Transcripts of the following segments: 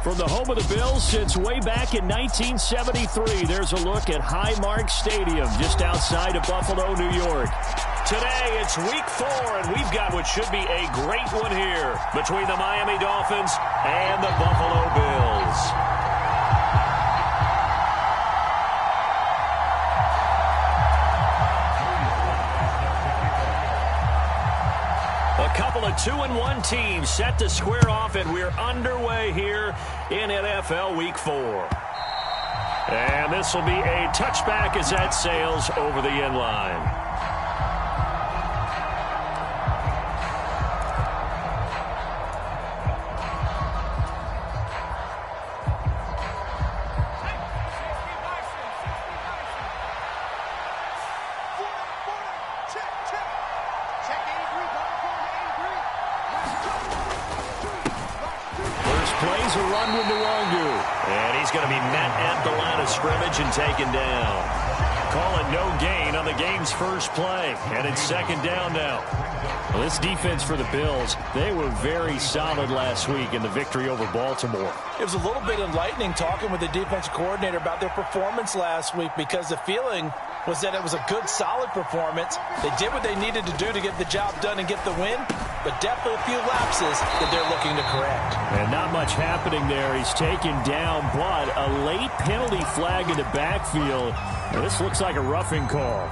From the home of the Bills since way back in 1973, there's a look at Highmark Stadium just outside of Buffalo, New York. Today, it's week 4, and we've got what should be a great one here between the Miami Dolphins and the Buffalo Bills. A couple of 2-1 teams set to square off, and we're underway here in NFL Week 4. And this will be a touchback as that sails over the end line. Plays a run with Nwangu. And he's going to be met at the line of scrimmage and taken down. Call it no gain on the game's first play. And it's second down now. Well, this defense for the Bills, they were very solid last week in the victory over Baltimore. It was a little bit enlightening talking with the defensive coordinator about their performance last week, because the feeling was that it was a good, solid performance. They did what they needed to do to get the job done and get the win, but definitely a few lapses that they're looking to correct. And not much happening there. He's taken down, but a late penalty flag in the backfield. This looks like a roughing call.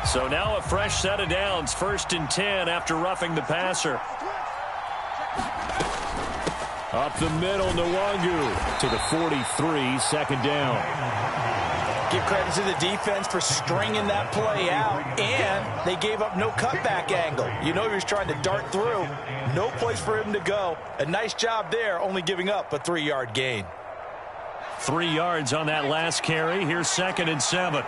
So now a fresh set of downs, 1st and 10 after roughing the passer. Up the middle, Nwangu to the 43, second down. Give credit to the defense for stringing that play out, and they gave up no cutback angle. You know he was trying to dart through. No place for him to go. A nice job there, only giving up a 3-yard gain. 3 yards on that last carry. Here's 2nd and 7.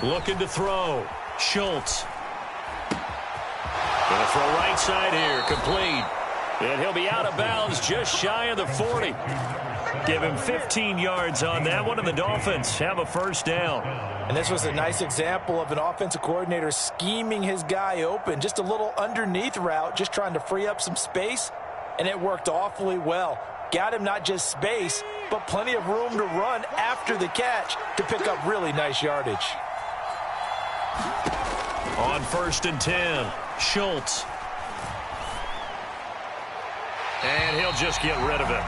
Looking to throw. Schultz. Going to throw right side here. Complete. And he'll be out of bounds just shy of the 40. Give him 15 yards on that one, and the Dolphins have a first down. And this was a nice example of an offensive coordinator scheming his guy open. Just a little underneath route, just trying to free up some space, and it worked awfully well. Got him not just space, but plenty of room to run after the catch to pick up really nice yardage. On 1st and 10, Schultz. And he'll just get rid of it.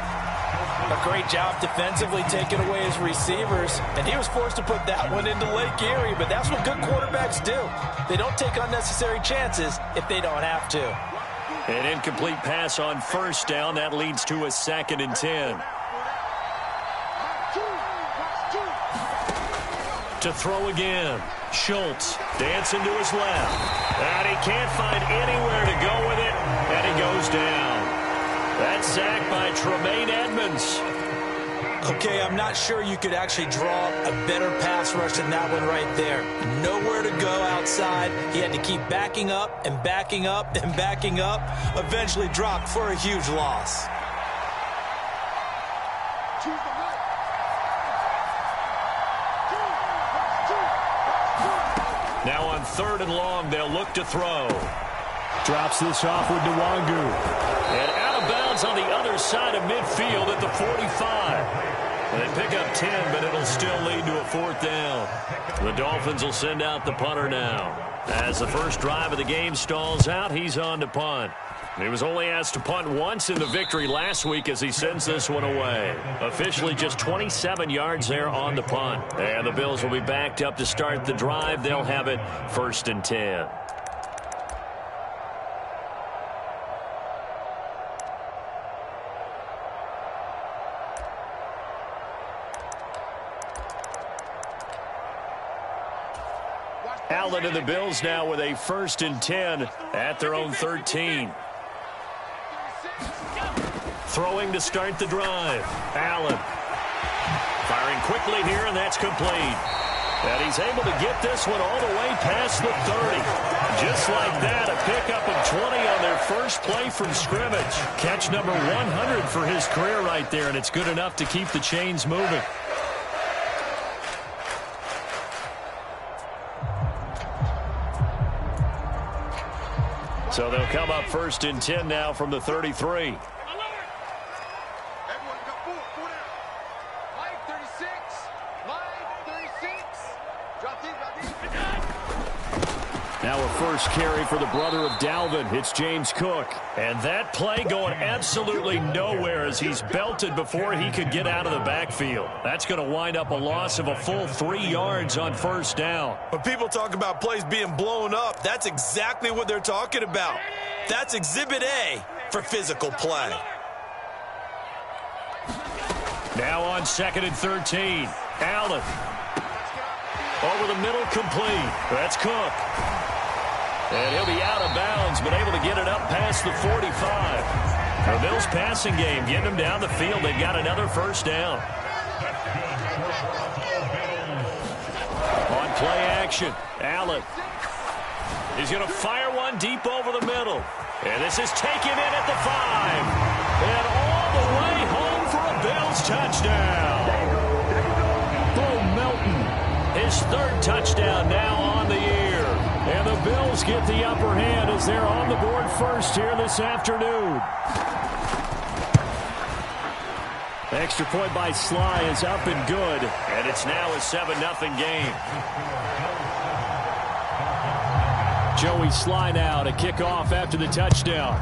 A great job defensively taking away his receivers, and he was forced to put that one into Lake Erie, but that's what good quarterbacks do. They don't take unnecessary chances if they don't have to. An incomplete pass on 1st down. That leads to a 2nd and 10. To throw again. Schultz dancing to his left. And he can't find anywhere to go with it, and he goes down. That's sacked by Tremaine Edmonds. Okay, I'm not sure you could actually draw a better pass rush than that one right there. Nowhere to go outside. He had to keep backing up and backing up and backing up. Eventually dropped for a huge loss. Now on 3rd and long, they'll look to throw. Drops this off with Nwangu. And out of bounds on the other side of midfield at the 45. They pick up 10, but it'll still lead to a 4th down. The Dolphins will send out the punter now. As the first drive of the game stalls out, he's on to punt. He was only asked to punt once in the victory last week as he sends this one away. Officially just 27 yards there on the punt. And the Bills will be backed up to start the drive. They'll have it 1st and 10. Allen and the Bills now with a 1st and 10 at their own 13. Throwing to start the drive. Allen. Firing quickly here, and that's complete. And he's able to get this one all the way past the 30. Just like that, a pickup of 20 on their first play from scrimmage. Catch number 100 for his career right there, and it's good enough to keep the chains moving. So they'll come up 1st and 10 now from the 33. Now a first carry for the brother of Dalvin. It's James Cook. And that play going absolutely nowhere as he's belted before he could get out of the backfield. That's going to wind up a loss of a full 3 yards on 1st down. When people talk about plays being blown up, that's exactly what they're talking about. That's Exhibit A for physical play. Now on 2nd and 13. Allen. Over the middle, complete. That's Cook. And he'll be out of bounds, but able to get it up past the 45. The Bills passing game, getting them down the field. They've got another 1st down. On play action, Allen. He's going to fire one deep over the middle. And this is taken in at the 5. And all the way home for a Bills touchdown. Bo Melton, his 3rd touchdown now on the year. And the Bills get the upper hand as they're on the board first here this afternoon. Extra point by Sly is up and good. And it's now a 7-0 game. Joey Sly now to kick off after the touchdown.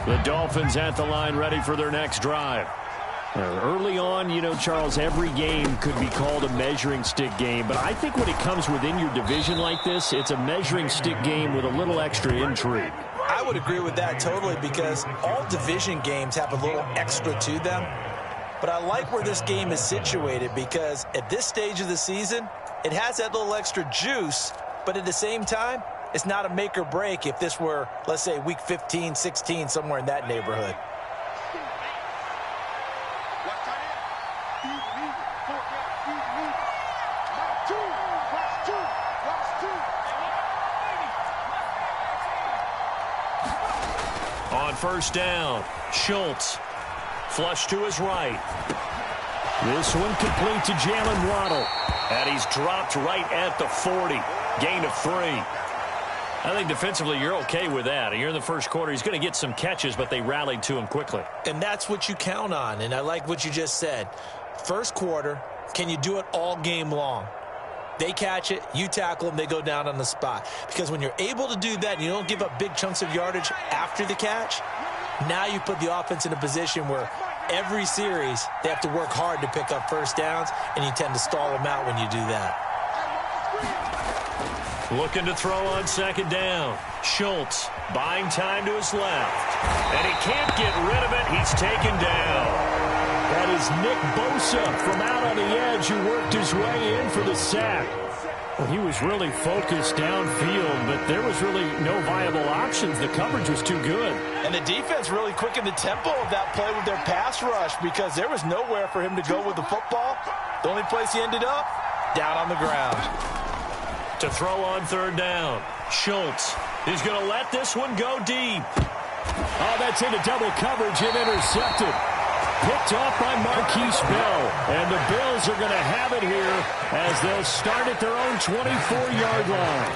The Dolphins at the line ready for their next drive. Early on, you know, Charles, every game could be called a measuring stick game. But I think when it comes within your division like this, it's a measuring stick game with a little extra intrigue. I would agree with that totally because all division games have a little extra to them. But I like where this game is situated because at this stage of the season, it has that little extra juice. But at the same time, it's not a make or break if this were, let's say, week 15, 16, somewhere in that neighborhood. On 1st down, Schultz. Flush to his right. This one complete to Jalen Waddle. And he's dropped right at the 40. Gain of 3. I think defensively you're okay with that. You're in the first quarter. He's going to get some catches, but they rallied to him quickly. And that's what you count on, and I like what you just said. First quarter, can you do it all game long? They catch it, you tackle them, they go down on the spot. Because when you're able to do that and you don't give up big chunks of yardage after the catch, now you put the offense in a position where every series they have to work hard to pick up 1st downs, and you tend to stall them out when you do that. Looking to throw on 2nd down. Schultz buying time to his left. And he can't get rid of it. He's taken down. That is Nick Bosa from out on the edge who worked his way in for the sack. Well, he was really focused downfield, but there was really no viable options. The coverage was too good. And the defense really quickened the tempo of that play with their pass rush because there was nowhere for him to go with the football. The only place he ended up, down on the ground. To throw on 3rd down, Schultz. He's going to let this one go deep. Oh, that's into double coverage and intercepted. Picked off by Marquise Bell. And the Bills are going to have it here as they'll start at their own 24-yard line.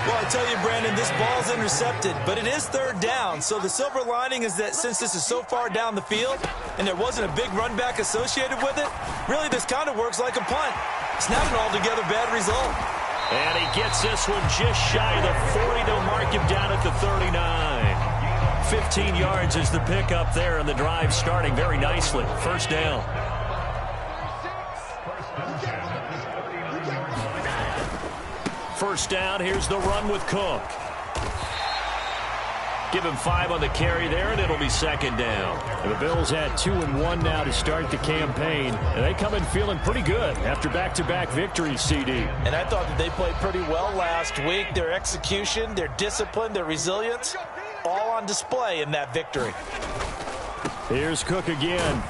Well, I tell you, Brandon, this ball's intercepted, but it is 3rd down. So the silver lining is that since this is so far down the field and there wasn't a big run back associated with it, really this kind of works like a punt. It's not an altogether bad result. And he gets this one just shy of the 40. They'll mark him down at the 39. 15 yards is the pickup there, and the drive starting very nicely. 1st down. First down, here's the run with Cook. Give him 5 on the carry there, and it'll be 2nd down. And the Bills had 2-1 now to start the campaign. And they come in feeling pretty good after back-to-back victories, CD. And I thought that they played pretty well last week. Their execution, their discipline, their resilience, all on display in that victory. Here's Cook again.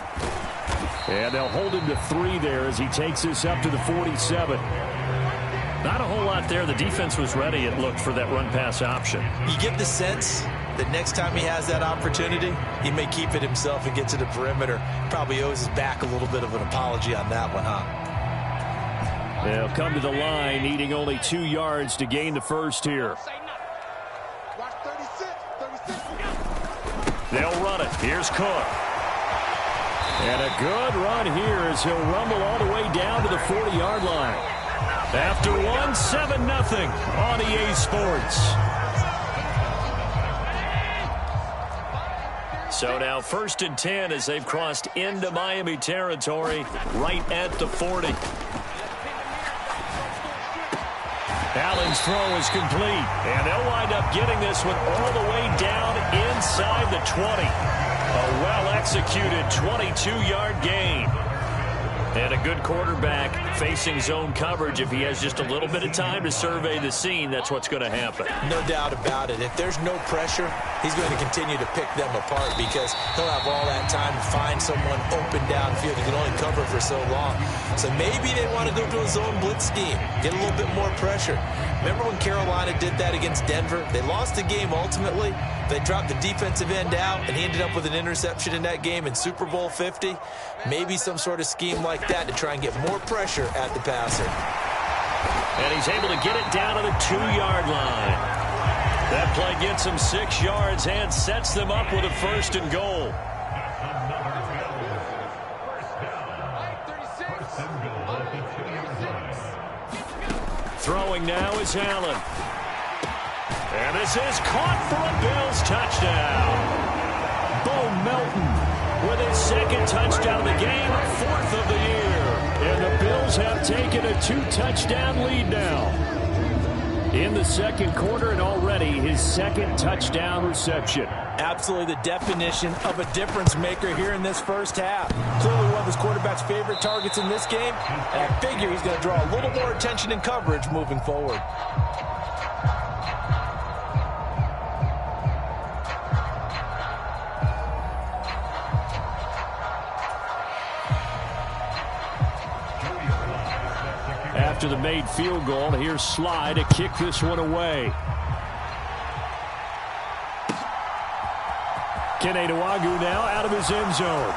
And they'll hold him to 3 there as he takes this up to the 47. Not a whole lot there. The defense was ready, it looked, for that run-pass option. You get the sense the next time he has that opportunity, he may keep it himself and get to the perimeter. Probably owes his back a little bit of an apology on that one, huh? They'll come to the line, needing only 2 yards to gain the first here. They'll run it. Here's Cook. And a good run here as he'll rumble all the way down to the 40-yard line. After one, 7-0 on EA Sports. So now 1st and 10 as they've crossed into Miami territory right at the 40. Allen's throw is complete, and they'll wind up getting this one all the way down inside the 20. A well-executed 22-yard gain. And a good quarterback facing zone coverage. If he has just a little bit of time to survey the scene, that's what's going to happen. No doubt about it. If there's no pressure, he's going to continue to pick them apart because he'll have all that time to find someone open downfield. He can only cover for so long. So maybe they want to go to a zone blitz scheme, get a little bit more pressure. Remember when Carolina did that against Denver? They lost the game ultimately. They dropped the defensive end out, and he ended up with an interception in that game in Super Bowl 50. Maybe some sort of scheme like that to try and get more pressure at the passer. And he's able to get it down to the 2-yard line. That play gets him 6 yards and sets them up with a 1st and goal. Throwing now is Allen. And this is caught for a Bills touchdown. Bo Melton with his 2nd touchdown of the game, 4th of the year. And the Bills have taken a 2-touchdown lead now in the 2nd quarter, and already his 2nd touchdown reception. Absolutely the definition of a difference maker here in this first half. Clearly one of his quarterback's favorite targets in this game, and I figure he's going to draw a little more attention and coverage moving forward. After the made field goal, here's Sly to kick this one away. Kene Nwangwu now out of his end zone.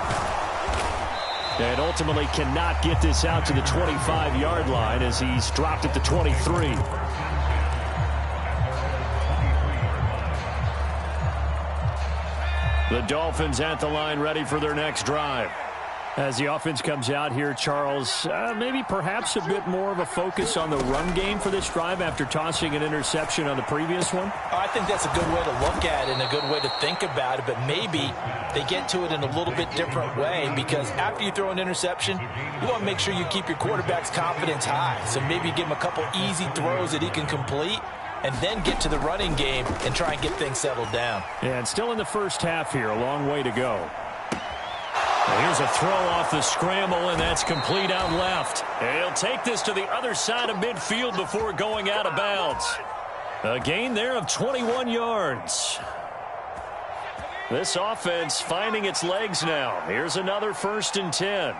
And ultimately cannot get this out to the 25-yard line as he's dropped at the 23. The Dolphins at the line ready for their next drive. As the offense comes out here, Charles, maybe perhaps a bit more of a focus on the run game for this drive after tossing an interception on the previous one? I think that's a good way to look at it and a good way to think about it, but maybe they get to it in a little bit different way because after you throw an interception, you want to make sure you keep your quarterback's confidence high. So maybe give him a couple easy throws that he can complete and then get to the running game and try and get things settled down. Yeah, and still in the first half here, a long way to go. Here's a throw off the scramble, and that's complete out left. And he'll take this to the other side of midfield before going out of bounds. A gain there of 21 yards. This offense finding its legs now. Here's another 1st and 10.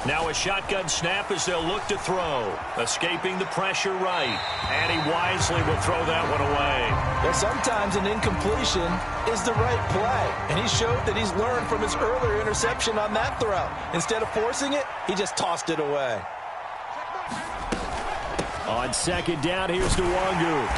Now a shotgun snap as they'll look to throw. Escaping the pressure right. And he wisely will throw that one away. Well, sometimes an incompletion is the right play. And he showed that he's learned from his earlier interception on that throw. Instead of forcing it, he just tossed it away. On 2nd down, here's Nwangwu.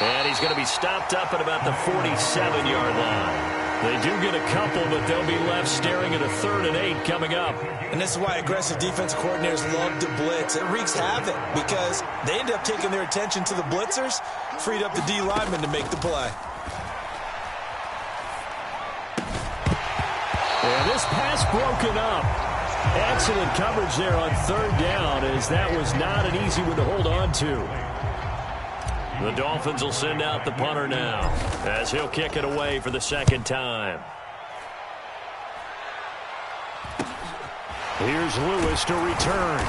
And he's going to be stopped up at about the 47-yard line. They do get a couple, but they'll be left staring at a 3rd and 8 coming up. And this is why aggressive defensive coordinators love to blitz. It wreaks havoc because they end up taking their attention to the blitzers, freed up the D lineman to make the play. And this pass broken up. Excellent coverage there on 3rd down as that was not an easy one to hold on to. The Dolphins will send out the punter now as he'll kick it away for the 2nd time. Here's Lewis to return.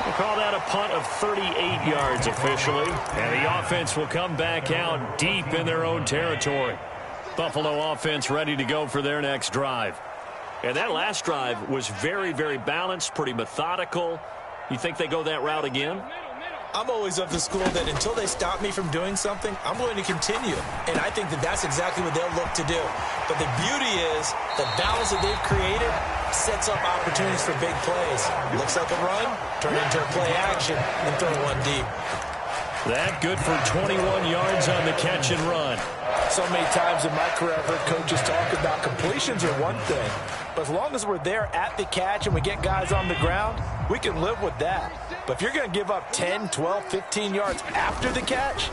We'll call that a punt of 38 yards officially. And the offense will come back out deep in their own territory. Buffalo offense ready to go for their next drive. And that last drive was very, very balanced, pretty methodical. You think they go that route again? I'm always of the school that until they stop me from doing something, I'm going to continue. And I think that that's exactly what they'll look to do. But the beauty is the balance that they've created sets up opportunities for big plays. Looks like a run, turn it into a play action, and throw one deep. That good for 21 yards on the catch and run. So many times in my career, I've heard coaches talk about completions are one thing. But as long as we're there at the catch and we get guys on the ground, we can live with that. But if you're going to give up 10, 12, 15 yards after the catch,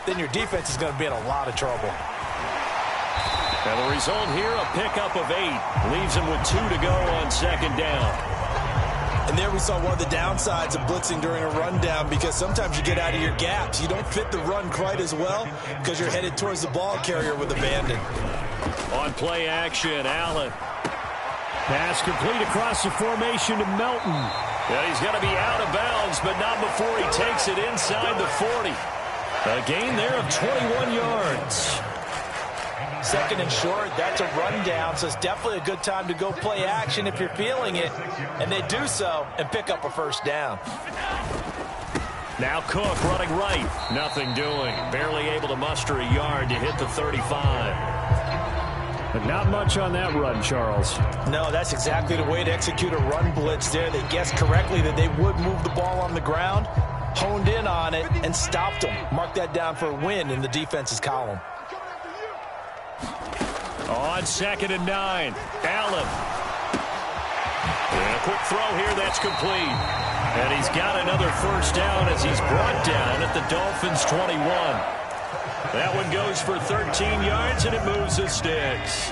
then your defense is going to be in a lot of trouble. And the result here, a pickup of 8. Leaves him with 2 to go on second down. And there we saw one of the downsides of blitzing during a rundown, because sometimes you get out of your gaps. You don't fit the run quite as well because you're headed towards the ball carrier with abandon. On play action, Allen. Pass complete across the formation to Melton. And he's going to be out of bounds, but not before he takes it inside the 40. A gain there of 21 yards. Second and short, that's a rundown, so it's definitely a good time to go play action if you're feeling it. And they do so and pick up a first down. Now Cook running right. Nothing doing. Barely able to muster a yard to hit the 35. But not much on that run, Charles. No, that's exactly the way to execute a run blitz there. They guessed correctly that they would move the ball on the ground, honed in on it, and stopped them. Mark that down for a win in the defense's column. On second and 9, Allen. And a quick throw here, that's complete. And he's got another first down as he's brought down at the Dolphins' 21. That one goes for 13 yards, and it moves the sticks.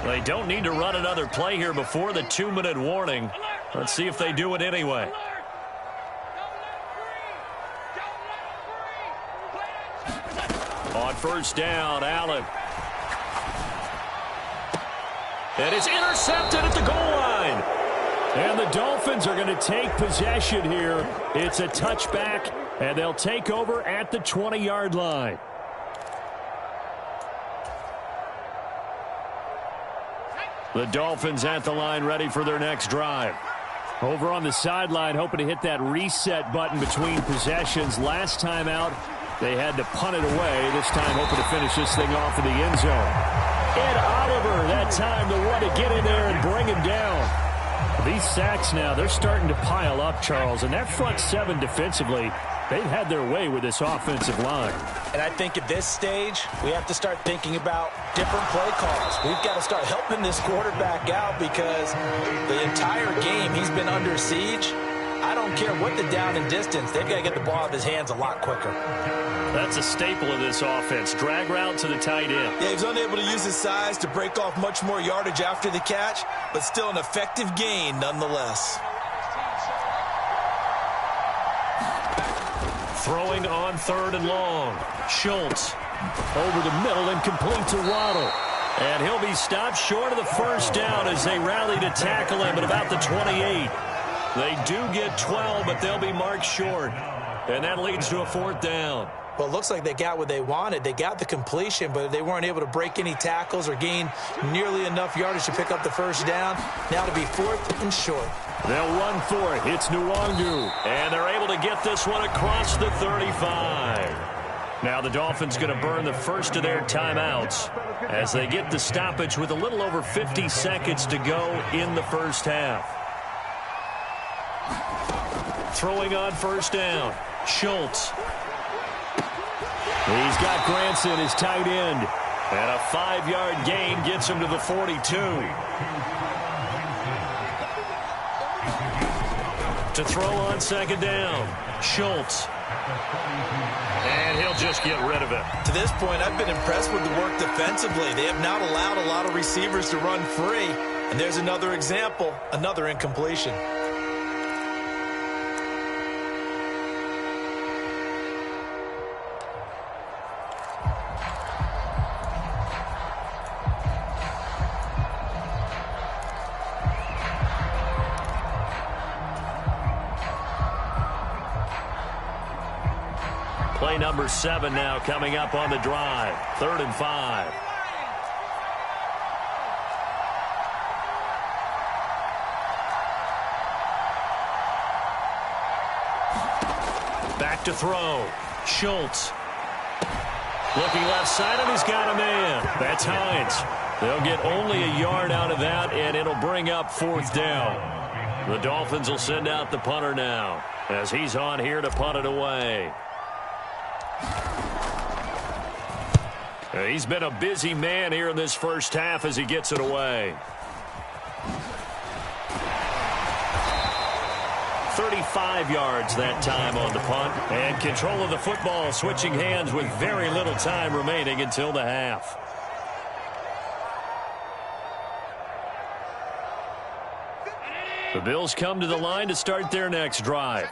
They don't need to run another play here before the 2-minute warning. Let's see if they do it anyway. On first down, Allen. And it's intercepted at the goal line. And the Dolphins are going to take possession here. It's a touchback, and they'll take over at the 20-yard line. The Dolphins at the line, ready for their next drive. Over on the sideline, hoping to hit that reset button between possessions. Last time out, they had to punt it away. This time, hoping to finish this thing off in the end zone. Ed Oliver, that time, the one to get in there and bring him down. These sacks now, they're starting to pile up, Charles. And that front seven defensively, they've had their way with this offensive line. And I think at this stage, we have to start thinking about different play calls. We've got to start helping this quarterback out because the entire game he's been under siege. I don't care what the down and distance. They've got to get the ball out of his hands a lot quicker. That's a staple of this offense. Drag route to the tight end. Yeah, he's unable to use his size to break off much more yardage after the catch, but still an effective gain nonetheless. Throwing on third and long. Schultz over the middle and complete to Waddle. And he'll be stopped short of the first down as they rally to tackle him at about the 28. They do get 12, but they'll be marked short. And that leads to a fourth down. Well, it looks like they got what they wanted. They got the completion, but they weren't able to break any tackles or gain nearly enough yardage to pick up the first down. Now to be fourth and short. They'll run for it. It's Nwangu. And they're able to get this one across the 35. Now the Dolphins going to burn the first of their timeouts as they get the stoppage with a little over 50 seconds to go in the first half. Throwing on first down. Schultz. He's got Granson, his tight end. And a 5-yard gain gets him to the 42. To throw on second down. Schultz. And he'll just get rid of it. To this point, I've been impressed with the work defensively. They have not allowed a lot of receivers to run free. And there's another example, another incompletion. Play number 7 now coming up on the drive. 3rd and 5. Back back to throw. Schultz. Looking left side, and he's got a man. That's Hines. They'll get only a yard out of that, and it'll bring up 4th down. The Dolphins will send out the punter now, as he's on here to punt it away. He's been a busy man here in this first half as he gets it away. 35 yards that time on the punt. And control of the football switching hands with very little time remaining until the half. The Bills come to the line to start their next drive.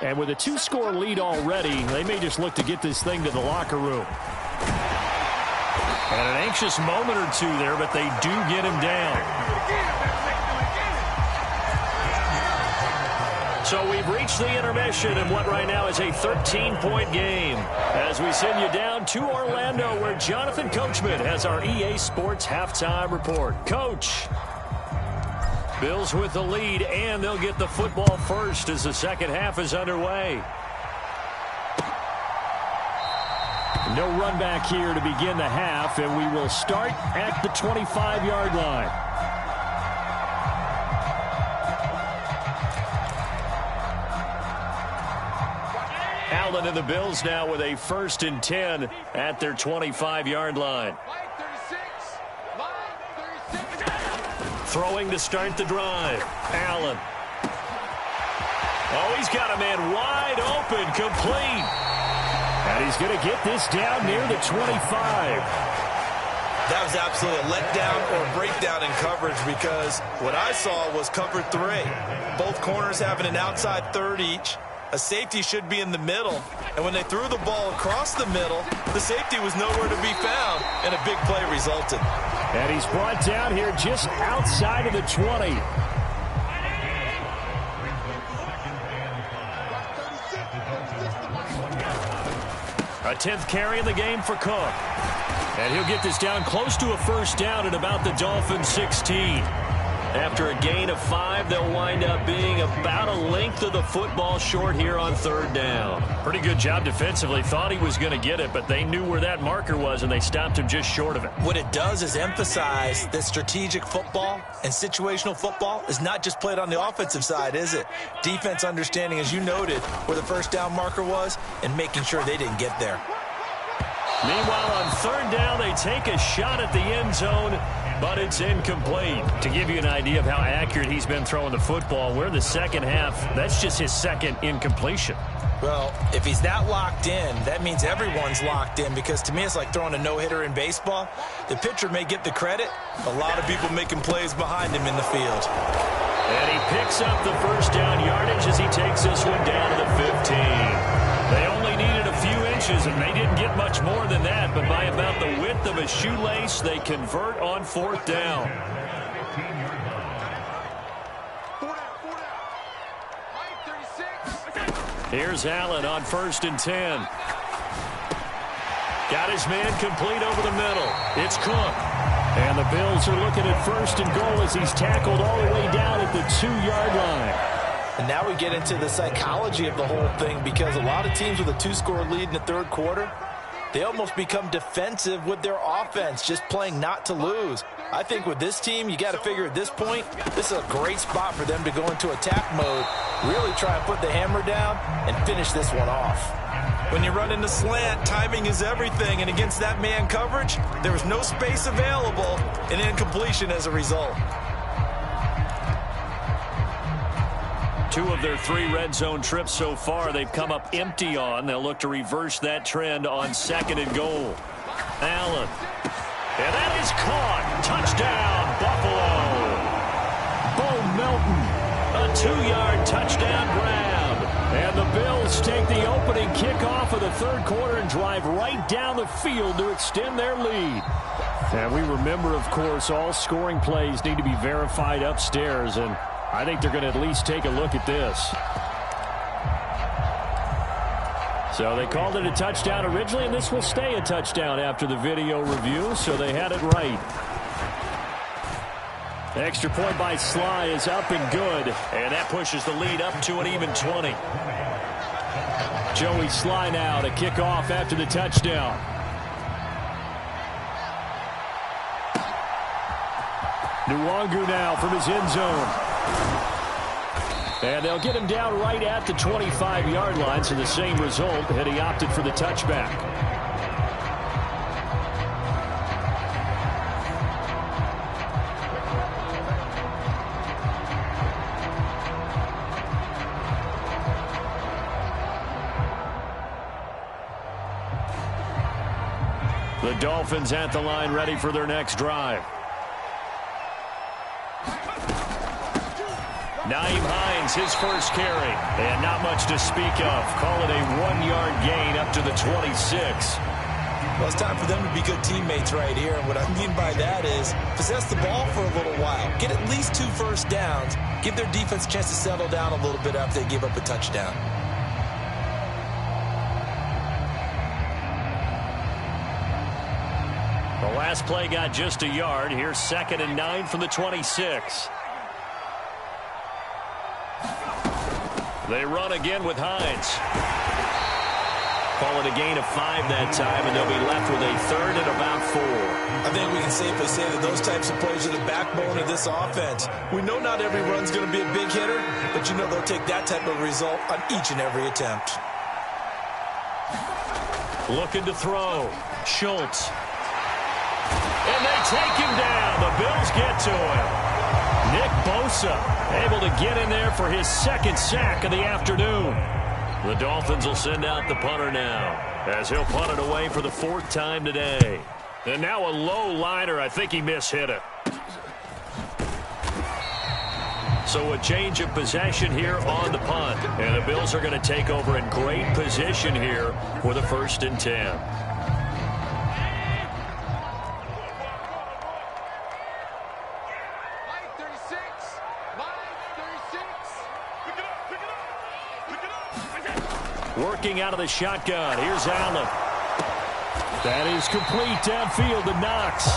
And with a 2-score lead already, they may just look to get this thing to the locker room. And an anxious moment or two there, but they do get him down. So we've reached the intermission in what right now is a 13-point game. As we send you down to Orlando, where Jonathan Coachman has our EA Sports halftime report. Coach. Bills with the lead, and they'll get the football first as the second half is underway. No run back here to begin the half, and we will start at the 25-yard line. Allen and the Bills now with a 1st and 10 at their 25-yard line. Throwing to start the drive. Allen. Oh, he's got a man wide open, complete. And he's going to get this down near the 25. That was absolutely a letdown or a breakdown in coverage, because what I saw was cover 3. Both corners having an outside third each. A safety should be in the middle. And when they threw the ball across the middle, the safety was nowhere to be found, and a big play resulted. And he's brought down here just outside of the 20. A 10th carry in the game for Cook. And he'll get this down close to a 1st down at about the Dolphins' 16. After a gain of 5, they'll wind up being about a length of the football short here on 3rd down. Pretty good job defensively. Thought he was going to get it, but they knew where that marker was, and they stopped him just short of it. What it does is emphasize that strategic football and situational football is not just played on the offensive side, is it? Defense understanding, as you noted, where the 1st down marker was and making sure they didn't get there. Meanwhile, on 3rd down, they take a shot at the end zone, but it's incomplete. To give you an idea of how accurate he's been throwing the football, we're in the second half. That's just his 2nd incompletion. Well, if he's that locked in, that means everyone's locked in, because to me it's like throwing a no-hitter in baseball. The pitcher may get the credit. A lot of people making plays behind him in the field. And he picks up the 1st down yardage as he takes this one down to the 15. They only needed a few inches, and they didn't get much more than that, but by about the width of a shoelace, they convert on 4th down. Here's Allen on 1st and 10. Got his man complete over the middle. It's Cook. And the Bills are looking at 1st and goal as he's tackled all the way down at the 2-yard line. And now we get into the psychology of the whole thing, because a lot of teams with a 2-score lead in the 3rd quarter, they almost become defensive with their offense, just playing not to lose. I think with this team, you got to figure at this point, this is a great spot for them to go into attack mode, really try and put the hammer down and finish this one off. When you run into slant, timing is everything, and against that man coverage, there was no space available, and incompletion as a result. 2 of their 3 red zone trips so far, they've come up empty on. They'll look to reverse that trend on 2nd and goal. Allen. And that is caught. Touchdown, Buffalo. Bo Melton. A 2-yard touchdown grab. And the Bills take the opening kickoff of the 3rd quarter and drive right down the field to extend their lead. And we remember, of course, all scoring plays need to be verified upstairs, and I think they're going to at least take a look at this. So they called it a touchdown originally, and this will stay a touchdown after the video review, so they had it right. Extra point by Sly is up and good, and that pushes the lead up to an even 20. Joey Sly now to kick off after the touchdown. Nwangu now from his end zone. And they'll get him down right at the 25-yard line, so the same result had he opted for the touchback. The Dolphins at the line ready for their next drive. Nyheim Hines, his first carry. And not much to speak of. Call it a 1-yard gain up to the 26. Well, it's time for them to be good teammates right here. And what I mean by that is possess the ball for a little while. Get at least 2 first downs. Give their defense a chance to settle down a little bit after they give up a touchdown. The last play got just a yard. Here's 2nd and 9 from the 26. They run again with Hines. Call it a gain of 5 that time, and they'll be left with a 3rd and about 4. I think we can safely say that those types of plays are the backbone of this offense. We know not every run's going to be a big hitter, but you know they'll take that type of result on each and every attempt. Looking to throw. Schultz. And they take him down. The Bills get to him. Nick Bosa able to get in there for his 2nd sack of the afternoon. The Dolphins will send out the punter now as he'll punt it away for the 4th time today. And now a low liner. I think he mishit it. So a change of possession here on the punt. And the Bills are going to take over in great position here with a 1st and 10. Working out of the shotgun. Here's Allen. That is complete downfield to Knox.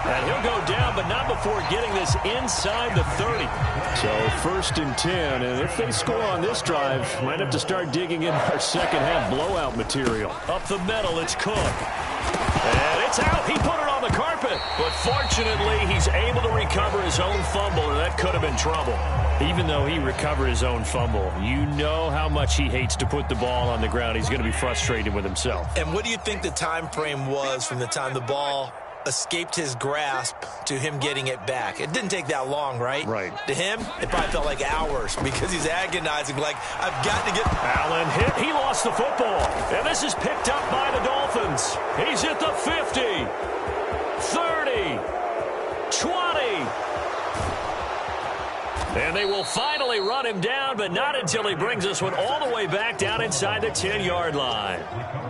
And he'll go down, but not before getting this inside the 30. So 1st and 10. And if they score on this drive, might have to start digging in our second-half blowout material. Up the middle, it's Cook. And it's out. He put it on the carpet. But fortunately, he's able to recover his own fumble, or that could have been trouble. Even though he recovered his own fumble, you know how much he hates to put the ball on the ground. He's going to be frustrated with himself. And what do you think the time frame was from the time the ball escaped his grasp to him getting it back? It didn't take that long, right? Right. To him, it probably felt like hours because he's agonizing, like, I've got to get... Allen hit. He lost the football. And this is picked up by the Dolphins. He's at the 50, 30, 20. And they will finally run him down, but not until he brings this one all the way back down inside the 10-yard line.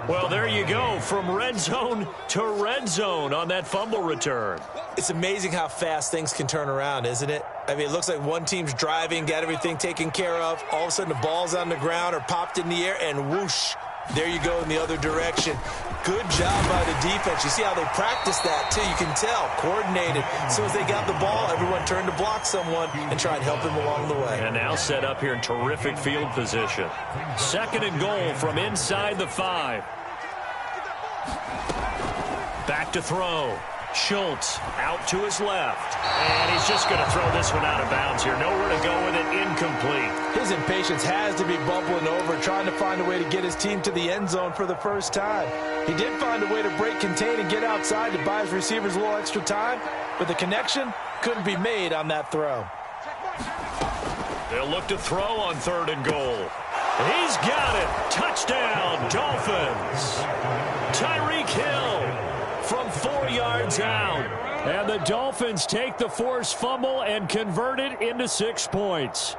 Well, there you go, from red zone to red zone on that fumble return. It's amazing how fast things can turn around, isn't it? I mean, it looks like one team's driving, got everything taken care of. All of a sudden, the ball's on the ground or popped in the air, and whoosh, there you go in the other direction. Good job by the defense. You see how they practice that, too. You can tell, coordinated. As soon as they got the ball, everyone turned to block someone and try and help him along the way. And now set up here in terrific field position. 2nd and goal from inside the 5. Back to throw. Schultz out to his left. And he's just going to throw this one out of bounds here. Nowhere to go with it. Incomplete. His impatience has to be bubbling over, trying to find a way to get his team to the end zone for the first time. He did find a way to break contain and get outside to buy his receivers a little extra time, but the connection couldn't be made on that throw. They'll look to throw on 3rd and goal. He's got it. Touchdown, Dolphins. Tyreek Hill from 4 yards out. And the Dolphins take the forced fumble and convert it into 6 points.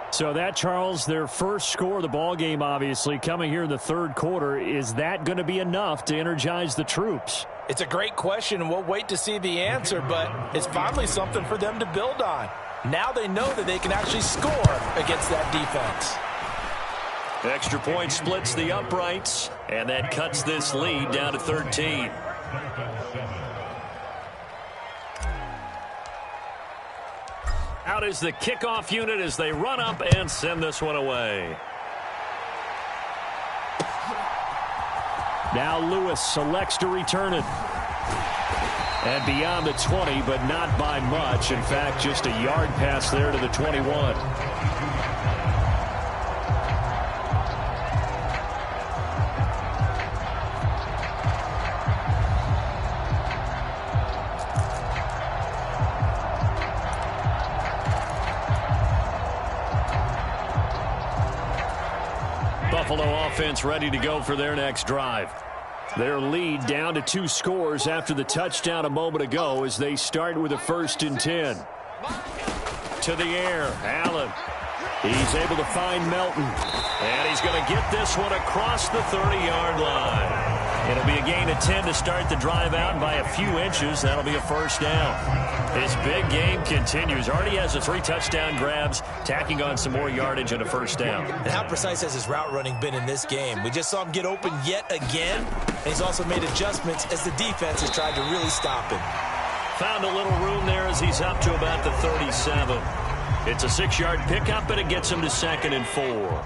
So that, Charles, their first score of the ball game, obviously, coming here in the 3rd quarter. Is that going to be enough to energize the troops? It's a great question, and we'll wait to see the answer, but it's finally something for them to build on. Now they know that they can actually score against that defense. Extra point splits the uprights, and that cuts this lead down to 13. Out is the kickoff unit as they run up and send this one away. Now Lewis selects to return it. And beyond the 20, but not by much. In fact, just a yard pass there to the 21. Buffalo offense ready to go for their next drive. Their lead down to 2 scores after the touchdown a moment ago as they start with a 1st and 10. To the air, Allen. He's able to find Melton. And he's going to get this one across the 30-yard line. It'll be a gain of 10 to start the drive out, and by a few inches, that'll be a 1st down. This big game continues. Already has the 3 touchdown grabs, tacking on some more yardage and a 1st down. And how precise has his route running been in this game? We just saw him get open yet again, and he's also made adjustments as the defense has tried to really stop him. Found a little room there as he's up to about the 37. It's a 6-yard pickup, and it gets him to 2nd and 4.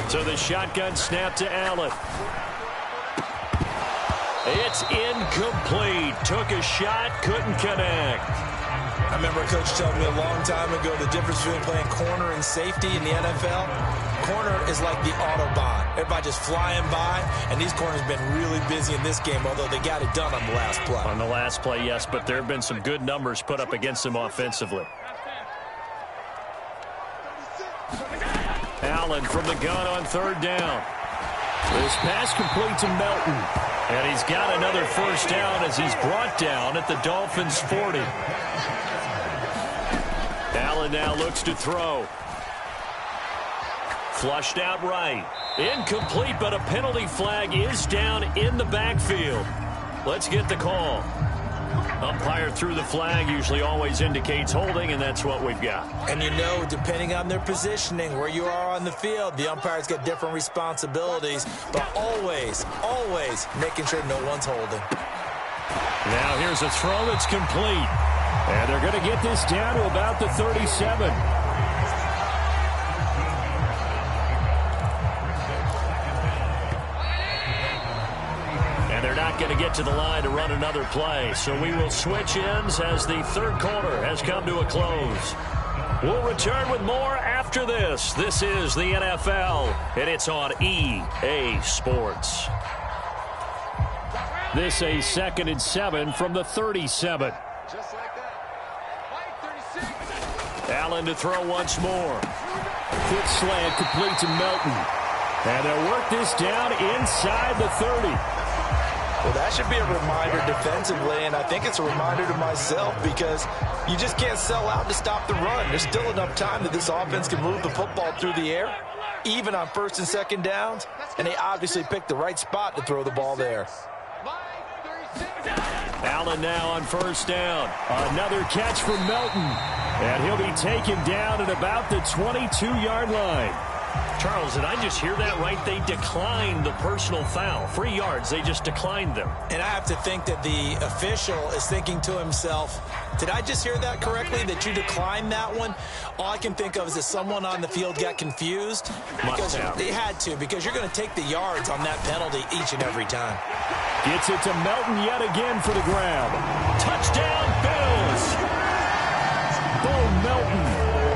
So the shotgun snap to Allen. It's incomplete. Took a shot, couldn't connect. I remember a coach telling me a long time ago the difference between playing corner and safety in the NFL. Corner is like the Autobahn. Everybody just flying by, and these corners have been really busy in this game, although they got it done on the last play. On the last play, yes, but there have been some good numbers put up against them offensively. Allen from the gun on 3rd down. This pass complete to Melton. And he's got another 1st down as he's brought down at the Dolphins' 40. Allen now looks to throw. Flushed out right. Incomplete, but a penalty flag is down in the backfield. Let's get the call. Umpire threw the flag, usually always indicates holding, and that's what we've got. And you know, depending on their positioning, where you are on the field, the umpire's got different responsibilities, but always, always making sure no one's holding. Now here's a throw that's complete. And they're going to get this down to about the 37. Going to get to the line to run another play. So we will switch ends as the 3rd quarter has come to a close. We'll return with more after this. This is the NFL, and it's on EA Sports. This a 2nd and 7 from the 37. Just like that. Allen to throw once more. Quick slant complete to Melton. And they'll work this down inside the 30. Well, that should be a reminder defensively, and I think it's a reminder to myself because you just can't sell out to stop the run. There's still enough time that this offense can move the football through the air, even on 1st and 2nd downs, and they obviously picked the right spot to throw the ball there. Allen now on 1st down. Another catch from Melton, and he'll be taken down at about the 22-yard line. Charles, did I just hear that right? They declined the personal foul. 3 yards, they just declined them. And I have to think that the official is thinking to himself, did I just hear that correctly, that you declined that one? All I can think of is that someone on the field got confused. Because they had to, because you're going to take the yards on that penalty each and every time. Gets it to Melton yet again for the grab. Touchdown, Bills! Bo Melton.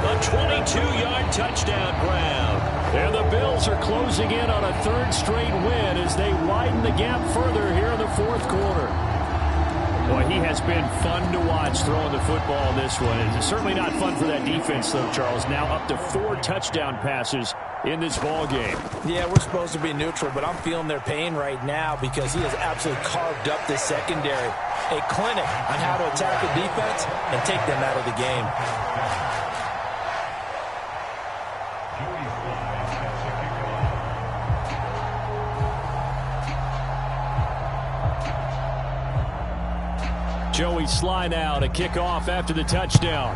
A 22-yard touchdown grab. And the Bills are closing in on a 3rd straight win as they widen the gap further here in the 4th quarter. Boy, he has been fun to watch throwing the football in this one. It's certainly not fun for that defense, though, Charles. Now up to 4 touchdown passes in this ball game. Yeah, we're supposed to be neutral, but I'm feeling their pain right now because he has absolutely carved up this secondary. A clinic on how to attack a defense and take them out of the game. Joey Sly now to kick off after the touchdown.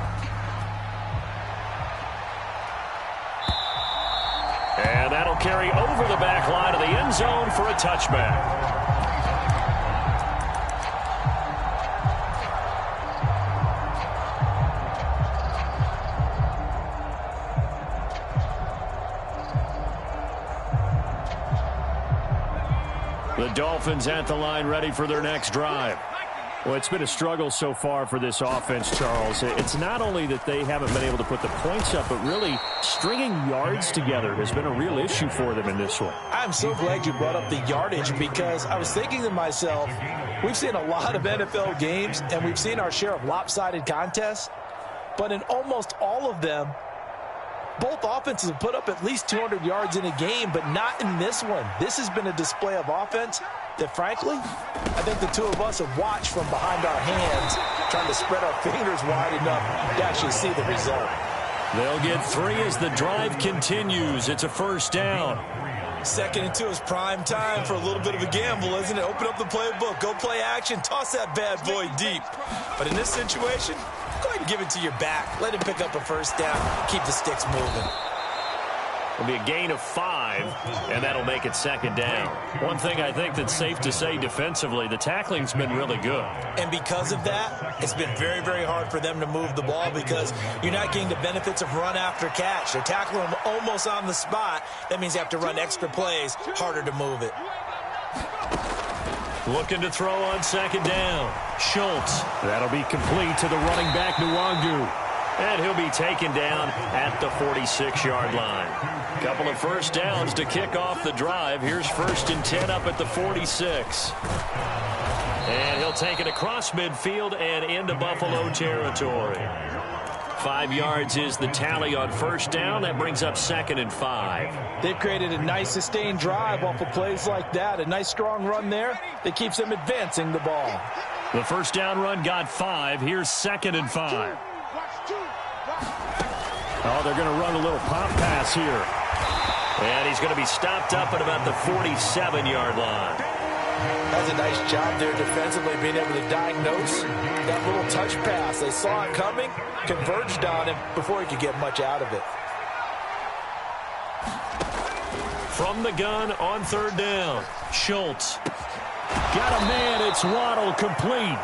And that'll carry over the back line of the end zone for a touchback. The Dolphins at the line ready for their next drive. Well, it's been a struggle so far for this offense, Charles. It's not only that they haven't been able to put the points up, but really stringing yards together has been a real issue for them in this one. I'm so glad you brought up the yardage because I was thinking to myself, we've seen a lot of NFL games and we've seen our share of lopsided contests, but in almost all of them, both offenses have put up at least 200 yards in a game, but not in this one. This has been a display of offense that, frankly, I think the two of us have watched from behind our hands, trying to spread our fingers wide enough to actually see the result. They'll get 3 as the drive continues. It's a first down. 2nd and 2 is prime time for a little bit of a gamble, isn't it? Open up the playbook, go play action, toss that bad boy deep. But in this situation, go ahead and give it to your back. Let him pick up a first down. Keep the sticks moving. It'll be a gain of 5, and that'll make it 2nd down. One thing I think that's safe to say defensively, the tackling's been really good. And because of that, it's been very, very hard for them to move the ball because you're not getting the benefits of run after catch. They're tackling them almost on the spot. That means you have to run extra plays, harder to move it. Looking to throw on 2nd down. Schultz. That'll be complete to the running back, Nwangu. And he'll be taken down at the 46-yard line. Couple of first downs to kick off the drive. Here's 1st and 10 up at the 46. And he'll take it across midfield and into Buffalo territory. 5 yards is the tally on first down. That brings up 2nd and 5. They've created a nice sustained drive off of plays like that. A nice strong run there that keeps them advancing the ball. The first down run got 5. Here's 2nd and 5. Oh, they're going to run a little pop pass here. And he's going to be stopped up at about the 47-yard line. That's a nice job there defensively, being able to diagnose that little touch pass. They saw it coming, converged on him before he could get much out of it. From the gun on 3rd down, Schultz. Got a man, it's Waddle, complete.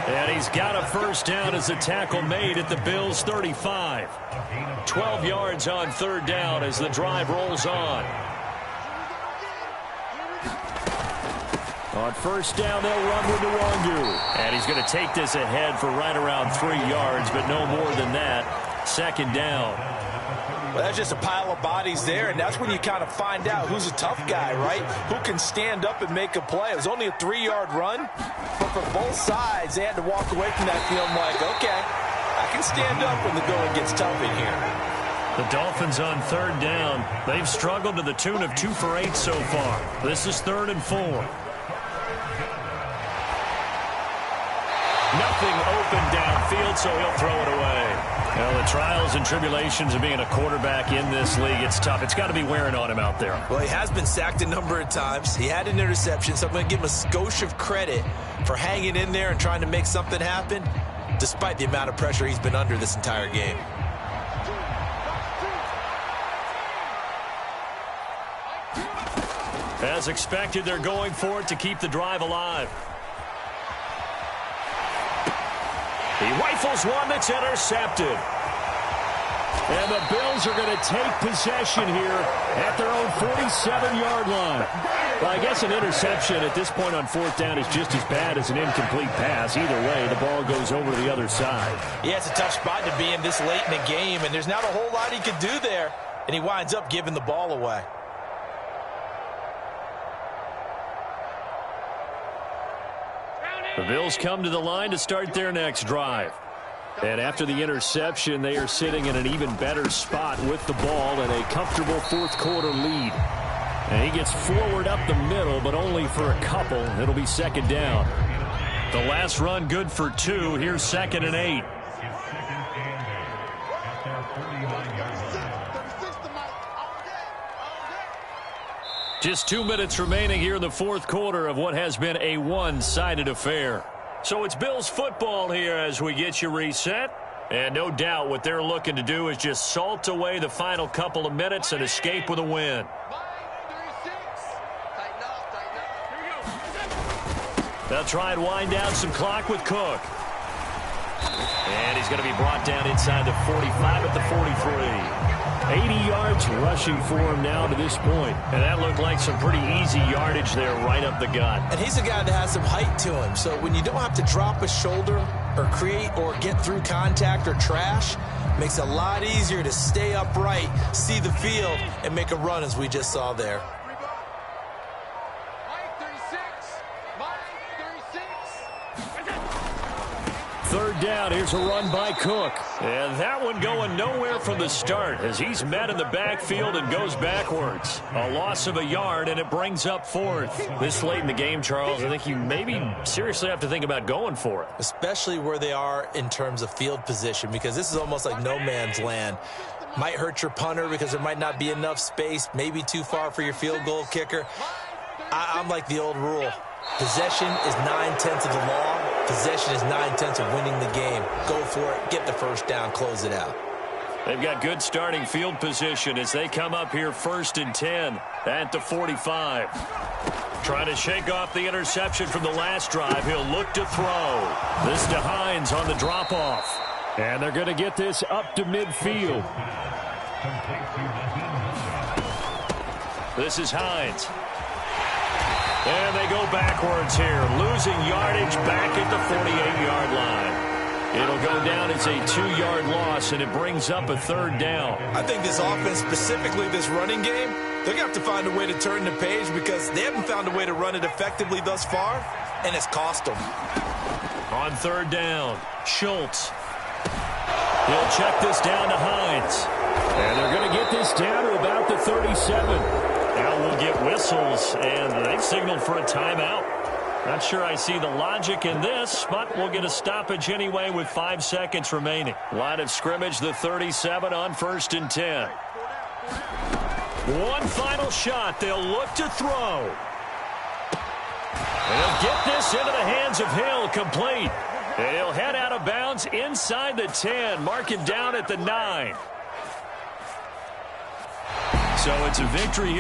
And he's got a first down as a tackle made at the Bills' 35. 12 yards on 3rd down as the drive rolls on. On first down, they'll run with Nwangu. And he's going to take this ahead for right around 3 yards, but no more than that. 2nd down. Well, that's just a pile of bodies there, and that's when you kind of find out who's a tough guy, right? Who can stand up and make a play. It was only a 3-yard run, but for both sides, they had to walk away from that feeling like, okay, I can stand up when the going gets tough in here. The Dolphins on 3rd down. They've struggled to the tune of 2 for 8 so far. This is 3rd and 4. Nothing open downfield, so he'll throw it away. Well, the trials and tribulations of being a quarterback in this league, it's tough. It's got to be wearing on him out there. Well, he has been sacked a number of times. He had an interception, so I'm going to give him a skosh of credit for hanging in there and trying to make something happen, despite the amount of pressure he's been under this entire game. As expected, they're going for it to keep the drive alive. He rifles one that's intercepted. And the Bills are going to take possession here at their own 47-yard line. Well, I guess an interception at this point on 4th down is just as bad as an incomplete pass. Either way, the ball goes over to the other side. Yeah, it's a tough spot to be in this late in the game, and there's not a whole lot he could do there, and he winds up giving the ball away. The Bills come to the line to start their next drive. And after the interception, they are sitting in an even better spot with the ball and a comfortable 4th quarter lead. And he gets forward up the middle, but only for a couple. It'll be 2nd down. The last run good for 2. Here's 2nd and 8. Just 2 minutes remaining here in the 4th quarter of what has been a one-sided affair. So it's Bills football here as we get you reset. And no doubt what they're looking to do is just salt away the final couple of minutes and escape with a win. They'll try and wind down some clock with Cook. And he's going to be brought down inside the 45 at the 43. 80 yards rushing for him now to this point. And that looked like some pretty easy yardage there right up the gut. And he's a guy that has some height to him. So when you don't have to drop a shoulder or create or get through contact or trash, makes it a lot easier to stay upright, see the field, and make a run as we just saw there. Third down, here's a run by Cook. And that one going nowhere from the start as he's met in the backfield and goes backwards. A loss of a yard, and it brings up fourth. This late in the game, Charles, I think you maybe seriously have to think about going for it. Especially where they are in terms of field position, because this is almost like no man's land. Might hurt your punter because there might not be enough space, maybe too far for your field goal kicker. I'm like the old rule. Possession is 9/10 of the law. Possession is 9/10 of winning the game. Go for it. Get the first down. Close it out. They've got good starting field position as they come up here 1st and 10 at the 45. Trying to shake off the interception from the last drive. He'll look to throw. This to Hines on the drop-off. And they're going to get this up to midfield. This is Hines. And they go backwards here, losing yardage back at the 48-yard line. It'll go down as a 2-yard loss, and it brings up a 3rd down. I think this offense, specifically this running game, they're going to have to find a way to turn the page because they haven't found a way to run it effectively thus far, and it's cost them. On 3rd down, Schultz. He'll check this down to Hines. And they're going to get this down to about the 37. Now we'll get whistles, and they've signaled for a timeout. Not sure I see the logic in this, but we'll get a stoppage anyway with 5 seconds remaining. Line of scrimmage, the 37 on 1st and 10. One final shot. They'll look to throw. They'll get this into the hands of Hill, complete. And he'll head out of bounds inside the 10, mark it down at the 9. So it's a victory here.